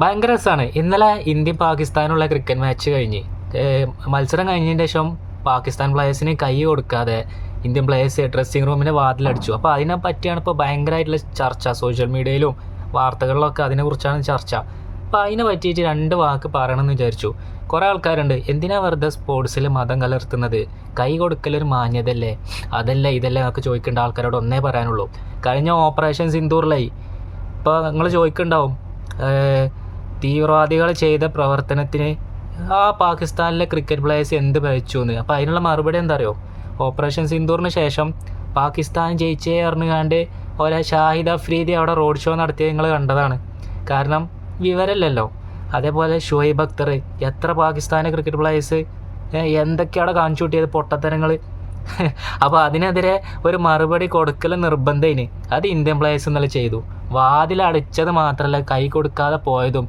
ഭയങ്കര രസമാണ്. ഇന്നലെ ഇന്ത്യ പാകിസ്ഥാനുള്ള ക്രിക്കറ്റ് മാച്ച് കഴിഞ്ഞ് മത്സരം കഴിഞ്ഞതിന് ശേഷം പാകിസ്ഥാൻ പ്ലേയേഴ്സിന് കൈ കൊടുക്കാതെ ഇന്ത്യൻ പ്ലേയേഴ്സ് ഡ്രസ്സിങ് റൂമിൻ്റെ വാതിലടിച്ചു. അപ്പോൾ അതിനെ പറ്റിയാണ് ഇപ്പോൾ ഭയങ്കരമായിട്ടുള്ള ചർച്ച. സോഷ്യൽ മീഡിയയിലും വാർത്തകളിലൊക്കെ അതിനെക്കുറിച്ചാണ് ചർച്ച. അപ്പോൾ അതിനെ പറ്റിയിട്ട് 2 വാക്ക് പറയണമെന്ന് വിചാരിച്ചു. കുറേ ആൾക്കാരുണ്ട്, എന്തിനാ വെറുതെ സ്പോർട്സിൽ മതം കലർത്തുന്നത്, കൈ കൊടുക്കലൊരു മാന്യതല്ലേ, അതല്ലേ ഇതല്ലേ എന്നൊക്കെ ചോദിക്കേണ്ട ആൾക്കാരോട് ഒന്നേ പറയാനുള്ളൂ. കഴിഞ്ഞ ഓപ്പറേഷൻ സിന്ദൂറിലായി ഇപ്പോൾ നിങ്ങൾ ചോദിക്കുന്നുണ്ടാവും, തീവ്രവാദികൾ ചെയ്ത പ്രവർത്തനത്തിന് ആ പാകിസ്ഥാനിലെ ക്രിക്കറ്റ് പ്ലേയേഴ്സ് എന്ത് ഭരിച്ചു എന്ന്. അപ്പോൾ അതിനുള്ള മറുപടി എന്താ അറിയോ? ഓപ്പറേഷൻ സിന്ദൂറിന് ശേഷം പാകിസ്ഥാൻ ജയിച്ചേ അറിഞ്ഞുകൊണ്ട് ഷാഹിദ് അഫ്രീദി അവിടെ റോഡ് ഷോ നടത്തിയത് നിങ്ങൾ കണ്ടതാണ്. കാരണം വിവരമില്ലല്ലോ. അതേപോലെ ഷുഹൈബ് അക്തർ, എത്ര പാകിസ്ഥാനെ ക്രിക്കറ്റ് പ്ലേയേഴ്സ് എന്തൊക്കെയാണ് കാണിച്ചു കൂട്ടിയത് പൊട്ടത്തരങ്ങൾ. അപ്പോൾ അതിനെതിരെ ഒരു മറുപടി കൊടുക്കൽ നിർബന്ധത്തിന് അത് ഇന്ത്യൻ പ്ലേയേഴ്സ് ഇന്നലെ ചെയ്തു. വാതിലടിച്ചത് മാത്രമല്ല, കൈ കൊടുക്കാതെ പോയതും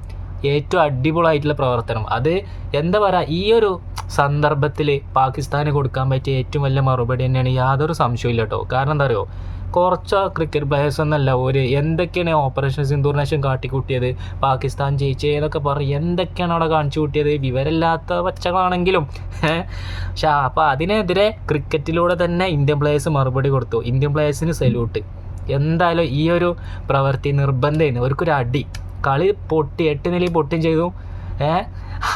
ഏറ്റവും അടിപൊളിയായിട്ടുള്ള പ്രവർത്തനം. അത് എന്താ പറയുക, ഈ ഒരു സന്ദർഭത്തിൽ പാകിസ്ഥാന് കൊടുക്കാൻ പറ്റിയ ഏറ്റവും വലിയ മറുപടി തന്നെയാണ്, യാതൊരു സംശയമില്ല കേട്ടോ. കാരണം എന്താ പറയുക, കുറച്ച് ക്രിക്കറ്റ് പ്ലേയേഴ്സ് ഒന്നല്ല, എന്തൊക്കെയാണ് ഓപ്പറേഷൻ സിന്ദൂറിന് ശേഷം കാട്ടിക്കൂട്ടിയത്, പാകിസ്ഥാൻ ജയിച്ചേ എന്നൊക്കെ പറയും, എന്തൊക്കെയാണ് അവിടെ കാണിച്ചു കൂട്ടിയത്, വിവരമില്ലാത്ത പച്ചകളാണെങ്കിലും. പക്ഷേ അപ്പോൾ അതിനെതിരെ ക്രിക്കറ്റിലൂടെ തന്നെ ഇന്ത്യൻ പ്ലേയേഴ്സ് മറുപടി കൊടുത്തു. ഇന്ത്യൻ പ്ലേയേഴ്സിന് സല്യൂട്ട്. എന്തായാലും ഈ ഒരു പ്രവൃത്തി നിർബന്ധമാണ്. അവർക്കൊരു അടി, കളി പൊട്ടി 8 നിലയിൽ പൊട്ടും ചെയ്തു.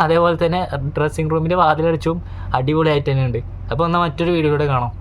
അതേപോലെ തന്നെ ഡ്രസ്സിങ് റൂമിൻ്റെ വാതിലടിച്ചും അടിപൊളിയായിട്ട് തന്നെ ഉണ്ട്. അപ്പോൾ എന്നാൽ മറ്റൊരു വീഡിയോയിലൂടെ കാണാം.